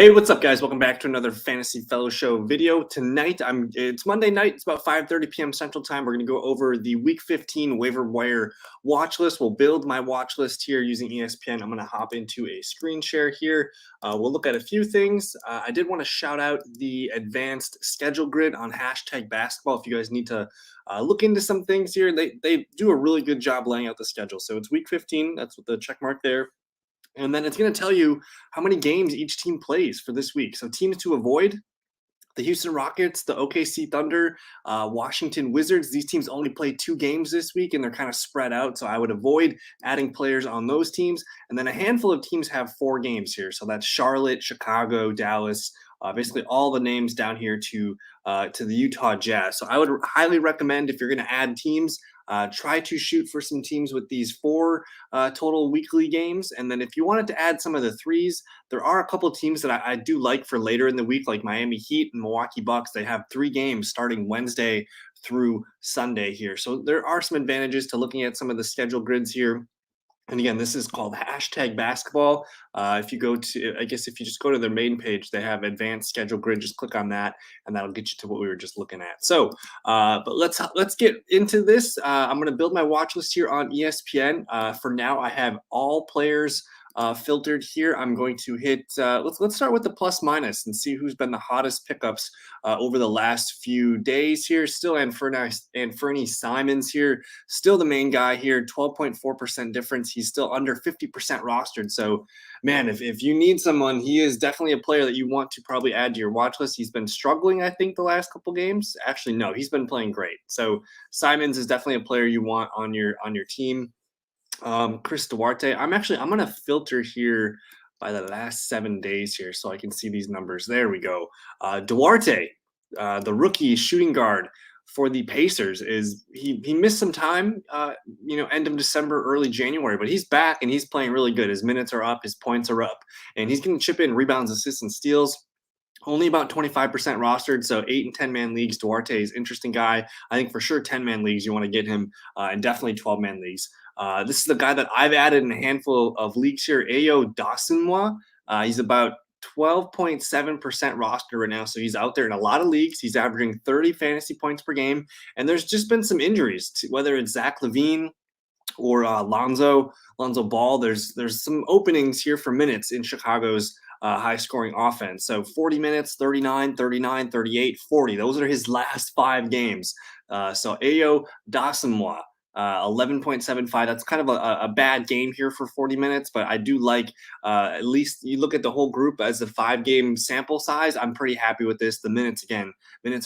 Hey, what's up, guys? Welcome back to another Fantasy Fellow Show video. Tonight, it's Monday night. It's about 5:30 p.m. Central Time. We're going to go over the Week 15 waiver wire watch list. We'll build my watch list here using ESPN. I'm going to hop into a screen share here. We'll look at a few things. I did want to shout out the advanced schedule grid on #basketball. If you guys need to look into some things here, they do a really good job laying out the schedule. So it's Week 15. That's with the check mark there. And then it's going to tell you how many games each team plays for this week. So teams to avoid: the Houston Rockets, the OKC Thunder, Washington Wizards. These teams only play 2 games this week, and they're kind of spread out. So I would avoid adding players on those teams. And then a handful of teams have 4 games here. So that's Charlotte, Chicago, Dallas, basically all the names down here to the Utah Jazz. So I would highly recommend, if you're going to add teams, try to shoot for some teams with these 4 total weekly games. And then if you wanted to add some of the threes, there are a couple of teams that I do like for later in the week, like Miami Heat and Milwaukee Bucks. They have 3 games starting Wednesday through Sunday here. So there are some advantages to looking at some of the schedule grids here. And again, this is called #basketball. If you go to, I guess if you just go to their main page, they have advanced schedule grid. Just click on that, and that'll get you to what we were just looking at. So, but let's get into this. I'm going to build my watch list here on ESPN. For now, I have all players filtered here. I'm going to hit. Let's start with the plus minus and see who's been the hottest pickups over the last few days here. Still Anfernee Simons here, still the main guy here. 12.4% difference. He's still under 50% rostered. So, man, if you need someone, he is definitely a player that you want to probably add to your watch list. He's been struggling, I think, the last couple games. Actually, no, he's been playing great. So Simons is definitely a player you want on your team. Chris Duarte. I'm going to filter here by the last 7 days here so I can see these numbers. There we go. Duarte, the rookie shooting guard for the Pacers, he missed some time, end of December, early January, but he's back and he's playing really good. His minutes are up, his points are up, and he's going to chip in rebounds, assists, and steals. Only about 25% rostered, so 8 and 10-man leagues. Duarte is an interesting guy. I think for sure 10-man leagues you want to get him, and definitely 12-man leagues. This is the guy that I've added in a handful of leagues here, Ayo Dasonwa. He's about 12.7% roster right now, so he's out there in a lot of leagues. He's averaging 30 fantasy points per game, and there's just been some injuries, whether it's Zach LaVine or Lonzo Ball. There's some openings here for minutes in Chicago's high-scoring offense. So 40 minutes, 39, 39, 38, 40. Those are his last 5 games. So Ayo Dasonwa, 11.75. That's kind of a bad game here for 40 minutes, but I do like, at least you look at the whole group as a 5-game sample size. I'm pretty happy with this. The minutes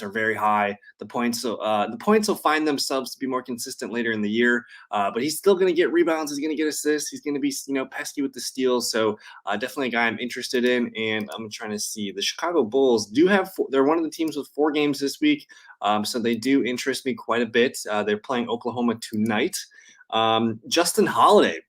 are very high. The points will find themselves to be more consistent later in the year, but he's still going to get rebounds. He's going to get assists. He's going to be, pesky with the steals. So definitely a guy I'm interested in. And I'm trying to see, the Chicago Bulls they're one of the teams with 4 games this week. So they do interest me quite a bit. They're playing Oklahoma tonight. Justin Holiday.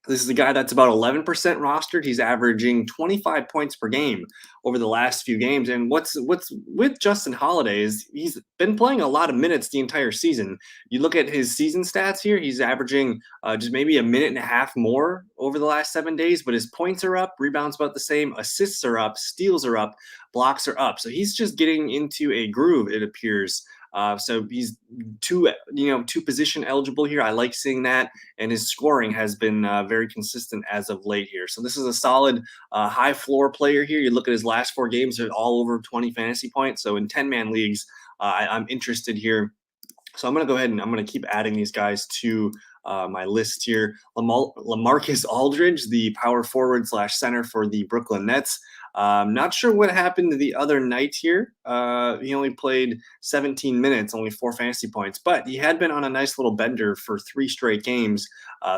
This is a guy that's about 11% rostered. He's averaging 25 points per game over the last few games. And what's with Justin Holiday is he's been playing a lot of minutes the entire season. You look at his season stats here, he's averaging just maybe a minute and a half more over the last 7 days, but his points are up, rebounds about the same, assists are up, steals are up, blocks are up. So he's just getting into a groove, it appears. So he's two position eligible here. I like seeing that, and his scoring has been very consistent as of late here. So this is a solid high floor player here. You look at his last 4 games; they're all over 20 fantasy points. So in 10-man leagues, I'm interested here. So I'm going to go ahead and I'm going to keep adding these guys to my list here. Lamarcus Aldridge, the power forward / center for the Brooklyn Nets. Not sure what happened the other night here. He only played 17 minutes, only 4 fantasy points, but he had been on a nice little bender for 3 straight games.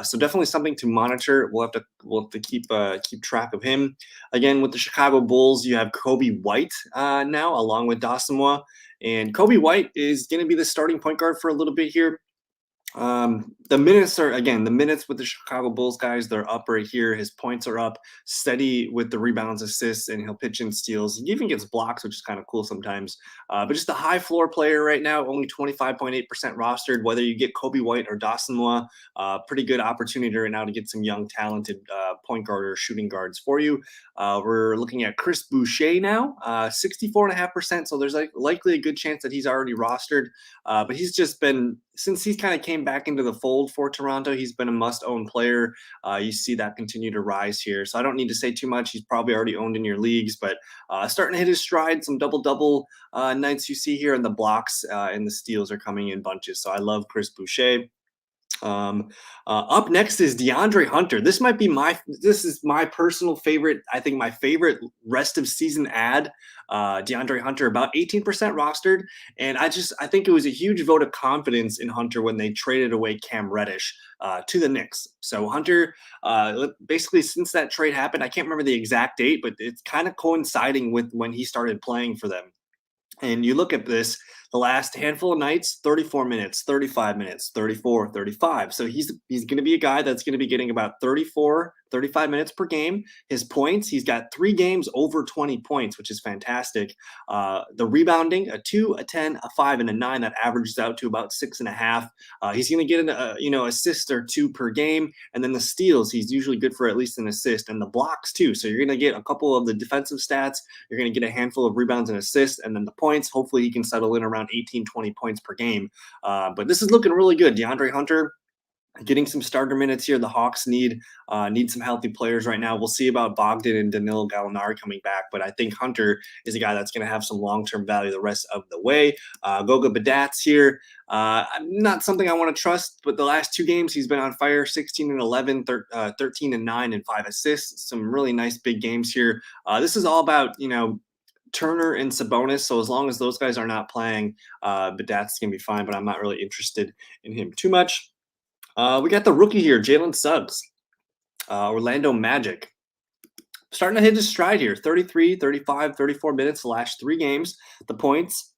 So definitely something to monitor. We'll have to keep track of him. Again, with the Chicago Bulls, you have Coby White now, along with Dasonwa. And Coby White is going to be the starting point guard for a little bit here. The minutes are, again, the minutes with the Chicago Bulls guys, they're up right here. His points are up, steady with the rebounds, assists, and he'll pitch in steals. He even gets blocks, which is kind of cool sometimes. But just a high floor player right now, only 25.8% rostered. Whether you get Kobe White or Dasonwa, pretty good opportunity right now to get some young, talented point guard or shooting guards for you. We're looking at Chris Boucher now, 64.5%. So there's likely a good chance that he's already rostered. But he's just been, since he's kind of came back into the fold for Toronto, he's been a must-own player. You see that continue to rise here. So I don't need to say too much. He's probably already owned in your leagues, but starting to hit his stride. Some double-double nights you see here, and the blocks and the steals are coming in bunches. So I love Chris Boucher. Up next is Deandre Hunter. This is my personal favorite. I think my favorite rest of season ad. Deandre Hunter, about 18% rostered, and I think it was a huge vote of confidence in Hunter when they traded away Cam Reddish to the Knicks. So Hunter, basically since that trade happened, I can't remember the exact date, but it's kind of coinciding with when he started playing for them. And you look at this, the last handful of nights, 34 minutes, 35 minutes, 34, 35. So he's going to be a guy that's going to be getting about 34, 35 minutes per game. His points, he's got 3 games over 20 points, which is fantastic. The rebounding, a 2, a 10, a 5, and a 9, that averages out to about 6.5. He's going to get an assist or 2 per game. And then the steals, he's usually good for at least an assist, and the blocks too. So you're going to get a couple of the defensive stats. You're going to get a handful of rebounds and assists, and then the points. Hopefully he can settle in around 18, 20 points per game. But this is looking really good. Deandre Hunter getting some starter minutes here. The Hawks need some healthy players right now. We'll see about Bogdan and Danilo Gallinari coming back, but I think Hunter is a guy that's going to have some long-term value the rest of the way. Goga Badat's here. Not something I want to trust, but the last 2 games he's been on fire, 16 and 11, 13 and 9, and 5 assists. Some really nice big games here. This is all about, Turner and Sabonis. So as long as those guys are not playing, Badat's going to be fine, but I'm not really interested in him too much. We got the rookie here, Jalen Suggs, Orlando Magic. Starting to hit his stride here, 33, 35, 34 minutes the last 3 games. The points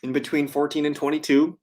in between 14 and 22.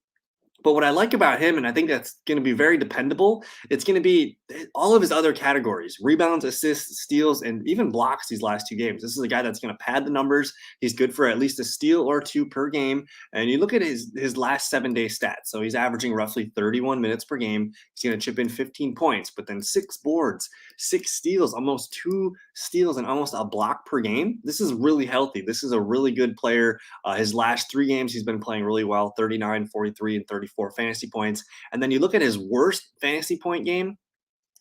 But what I like about him, and I think that's going to be very dependable, it's going to be all of his other categories: rebounds, assists, steals, and even blocks these last 2 games. This is a guy that's going to pad the numbers. He's good for at least a steal or 2 per game. And you look at his last 7-day stats. So he's averaging roughly 31 minutes per game. He's going to chip in 15 points, but then 6 boards, 6 steals, almost 2 steals, and almost a block per game. This is really healthy. This is a really good player. His last 3 games, he's been playing really well: 39, 43, and 34 fantasy points. And then you look at his worst fantasy point game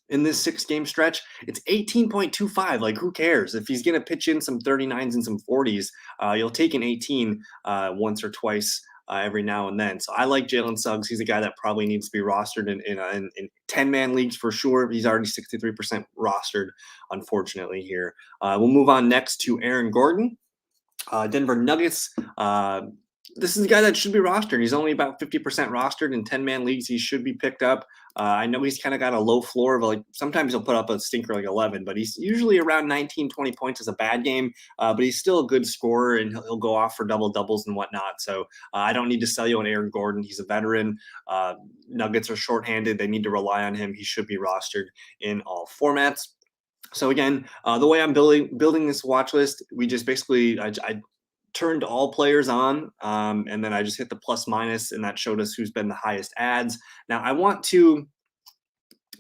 in this 6-game stretch, it's 18.25. Like, who cares? If he's going to pitch in some 39s and some 40s, you'll take an 18 once or twice every now and then. So I like Jalen Suggs. He's a guy that probably needs to be rostered in 10-man leagues for sure. He's already 63% rostered, unfortunately, here. We'll move on next to Aaron Gordon, Denver Nuggets. This is a guy that should be rostered. He's only about 50% rostered in 10-man leagues. He should be picked up. I know he's kind of got a low floor of sometimes he'll put up a stinker like 11, but he's usually around 19, 20 points is a bad game. But he's still a good scorer, and he'll go off for double doubles and whatnot. So I don't need to sell you on Aaron Gordon. He's a veteran. Nuggets are shorthanded. They need to rely on him. He should be rostered in all formats. So again, the way I'm building this watch list, we just basically I turned all players on, and then I just hit the plus minus, and that showed us who's been the highest ads. Now I want to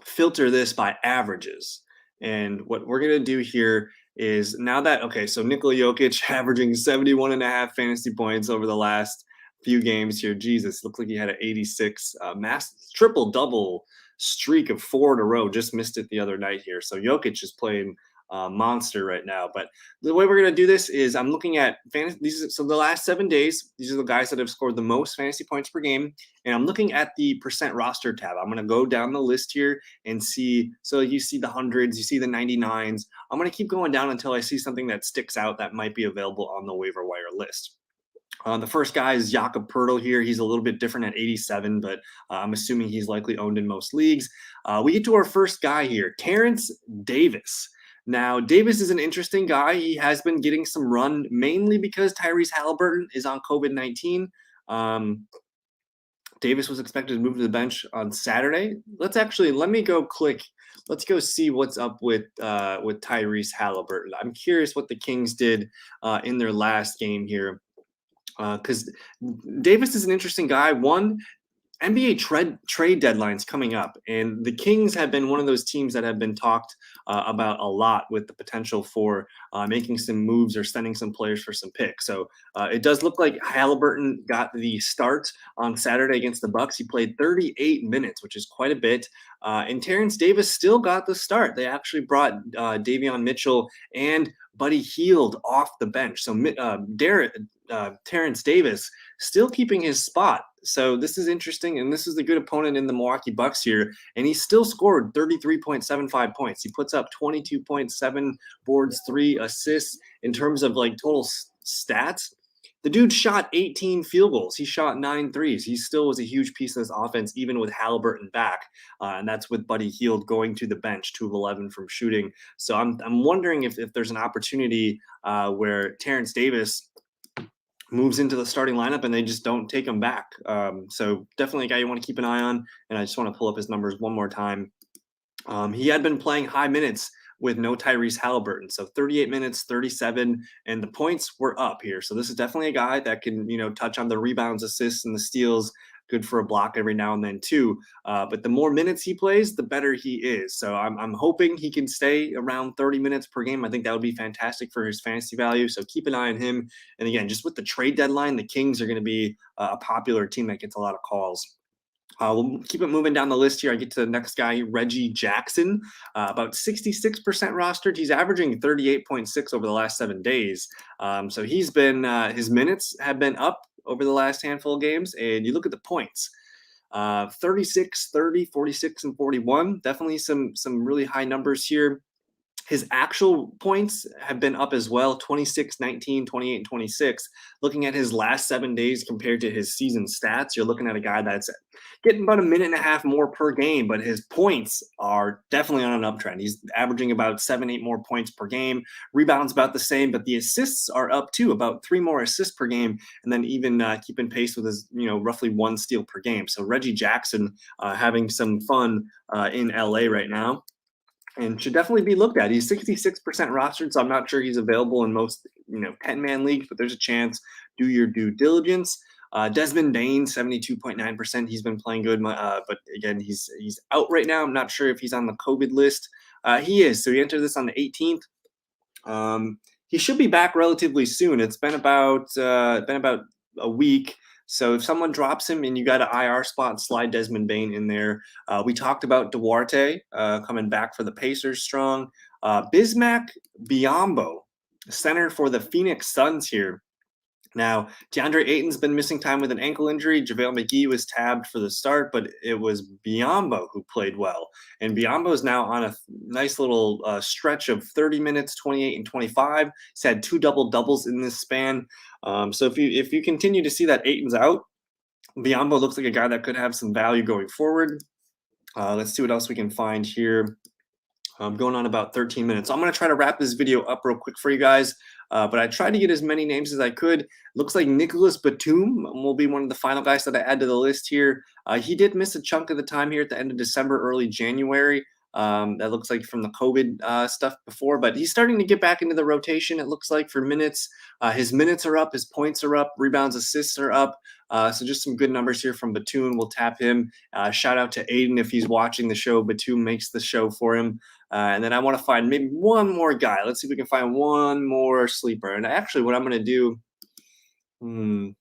filter this by averages, and what we're going to do here is now that, okay, so Nikola Jokic averaging 71.5 fantasy points over the last few games here. Jesus, looks like he had an 86 mass triple-double streak of 4 in a row. Just missed it the other night here. So Jokic is playing monster right now. But the way we're going to do this is I'm looking at fantasy. So the last 7 days, these are the guys that have scored the most fantasy points per game. And I'm looking at the percent roster tab. I'm going to go down the list here and see. So you see the hundreds, you see the 99s. I'm going to keep going down until I see something that sticks out that might be available on the waiver wire list. The first guy is Jakob Purdle here. He's a little bit different at 87, but I'm assuming he's likely owned in most leagues. We get to our first guy here, Terrence Davis. Now, Davis is an interesting guy. He has been getting some run, mainly because Tyrese Halliburton is on COVID-19. Davis was expected to move to the bench on Saturday. Let me go click. Let's go see what's up with Tyrese Halliburton. I'm curious what the Kings did in their last game here, because Davis is an interesting guy. One, NBA trade deadlines coming up, and the Kings have been one of those teams that have been talked about a lot with the potential for making some moves or sending some players for some picks. So it does look like Halliburton got the start on Saturday against the Bucks. He played 38 minutes, which is quite a bit. And Terrence Davis still got the start. They actually brought Davion Mitchell and Buddy Hield off the bench. So Terrence Davis still keeping his spot. So this is interesting, and this is the good opponent in the Milwaukee Bucks here, and he still scored 33.75 points. He puts up 22.7 boards, 3 assists. In terms of like total stats, the dude shot 18 field goals. He shot 9 threes. He still was a huge piece of this offense, even with Halliburton back, and that's with Buddy Hield going to the bench, 2 of 11 from shooting. So I'm wondering if there's an opportunity where Terrence Davis moves into the starting lineup and they just don't take him back. So definitely a guy you want to keep an eye on. And I just want to pull up his numbers one more time. He had been playing high minutes with no Tyrese Halliburton. So 38 minutes, 37, and the points were up here. So this is definitely a guy that can, touch on the rebounds, assists, and the steals. Good for a block every now and then too. But the more minutes he plays, the better he is. So I'm hoping he can stay around 30 minutes per game. I think that would be fantastic for his fantasy value. So keep an eye on him. And again, just with the trade deadline, the Kings are going to be a popular team that gets a lot of calls. We'll keep it moving down the list here. I get to the next guy, Reggie Jackson, about 66% rostered. He's averaging 38.6 over the last 7 days. So he's been his minutes have been up over the last handful of games, and you look at the points, 36, 30, 46, and 41. Definitely some really high numbers here. His actual points have been up as well, 26, 19, 28, and 26. Looking at his last 7 days compared to his season stats, you're looking at a guy that's getting about a minute and a half more per game, but his points are definitely on an uptrend. He's averaging about 7, 8 more points per game. Rebounds about the same, but the assists are up too, about 3 more assists per game, and then even keeping pace with his, roughly 1 steal per game. So Reggie Jackson having some fun in LA right now, and should definitely be looked at. He's 66% rostered, so I'm not sure he's available in most 10-man leagues, but there's a chance. Do your due diligence. Desmond Dayne, 72.9%. He's been playing good, but again, he's out right now. I'm not sure if he's on the COVID list. He is. So he entered this on the 18th. He should be back relatively soon. It's been about a week. So if someone drops him and you got an IR spot, slide Desmond Dayne in there. We talked about Duarte coming back for the Pacers strong. Bismack Biyombo, center for the Phoenix Suns here. Now, Deandre Ayton's been missing time with an ankle injury. JaVale McGee was tabbed for the start, but it was Biyombo who played well. And Biyombo is now on a nice little stretch of 30 minutes, 28 and 25. He's had 2 double-doubles in this span. So if you continue to see that Ayton's out, Biyombo looks like a guy that could have some value going forward. Let's see what else we can find here. Going on about 13 minutes. So I'm going to try to wrap this video up real quick for you guys, but I tried to get as many names as I could. Looks like Nicholas Batum will be one of the final guys that I add to the list here. He did miss a chunk of the time here at the end of December, early January. That looks like from the COVID stuff before, but he's starting to get back into the rotation, it looks like, for minutes. His minutes are up, his points are up, rebounds, assists are up. So just some good numbers here from Batum. We'll tap him. Shout out to Aiden if he's watching the show. Batum makes the show for him. And then I want to find maybe one more guy. Let's see if we can find one more sleeper. And actually what I'm going to do,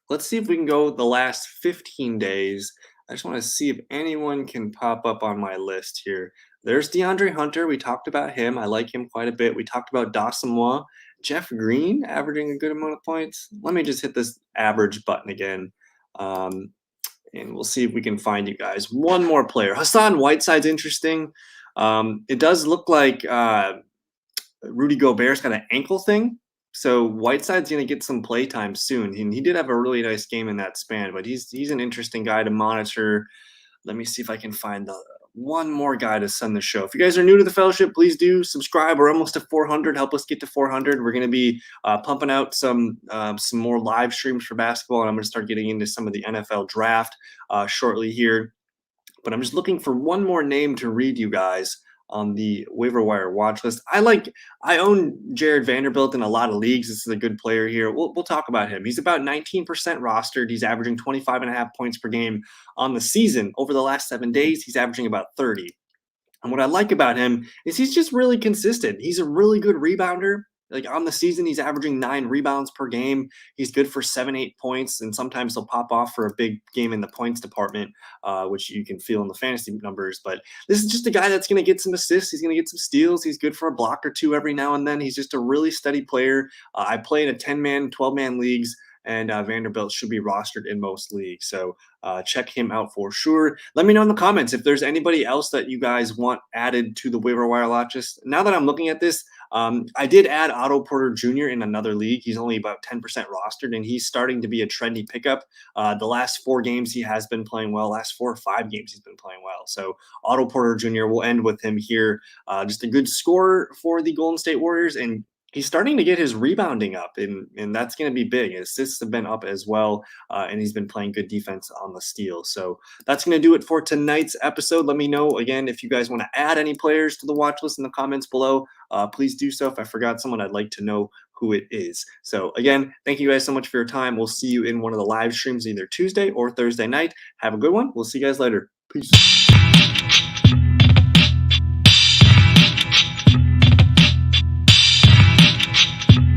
let's see if we can go the last 15 days. I just want to see if anyone can pop up on my list here. There's Deandre Hunter. We talked about him. I like him quite a bit. We talked about Dasonwa. Jeff Green averaging a good amount of points. Let me just hit this average button again. And we'll see if we can find you guys. One more player. Hassan Whiteside's interesting. It does look like Rudy Gobert's got an ankle thing. So Whiteside's going to get some play time soon. And he did have a really nice game in that span, but he's an interesting guy to monitor. Let me see if I can find one more guy to send the show. If you guys are new to the fellowship, please do subscribe. We're almost to 400. Help us get to 400. We're going to be pumping out some more live streams for basketball, and I'm going to start getting into some of the NFL draft shortly here. But I'm just looking for one more name to read you guys on the waiver wire watch list. I own Jared Vanderbilt in a lot of leagues. This is a good player here. We'll talk about him. He's about 19% rostered. He's averaging 25.5 points per game on the season. Over the last 7 days, he's averaging about 30. And what I like about him is he's just really consistent. He's a really good rebounder. Like on the season, he's averaging 9 rebounds per game. He's good for 7-8 points, and sometimes he'll pop off for a big game in the points department, which you can feel in the fantasy numbers. But this is just a guy that's going to get some assists. He's going to get some steals. He's good for a block or two every now and then. He's just a really steady player. I play in a 10-man, 12-man leagues, and Vanderbilt should be rostered in most leagues. So check him out for sure. Let me know in the comments if there's anybody else that you guys want added to the waiver wire lot. Just now that I'm looking at this, I did add Otto Porter Jr. in another league. He's only about 10% rostered, and he's starting to be a trendy pickup. The last 4 games he has been playing well. Last 4 or 5 games he's been playing well. So Otto Porter Jr. will end with him here. Just a good scorer for the Golden State Warriors, and he's starting to get his rebounding up, and that's going to be big. His assists have been up as well, and he's been playing good defense on the steal. So that's going to do it for tonight's episode. Let me know, again, if you guys want to add any players to the watch list in the comments below. Please do so. If I forgot someone, I'd like to know who it is. So again, thank you guys so much for your time. We'll see you in one of the live streams either Tuesday or Thursday night. Have a good one. We'll see you guys later. Peace.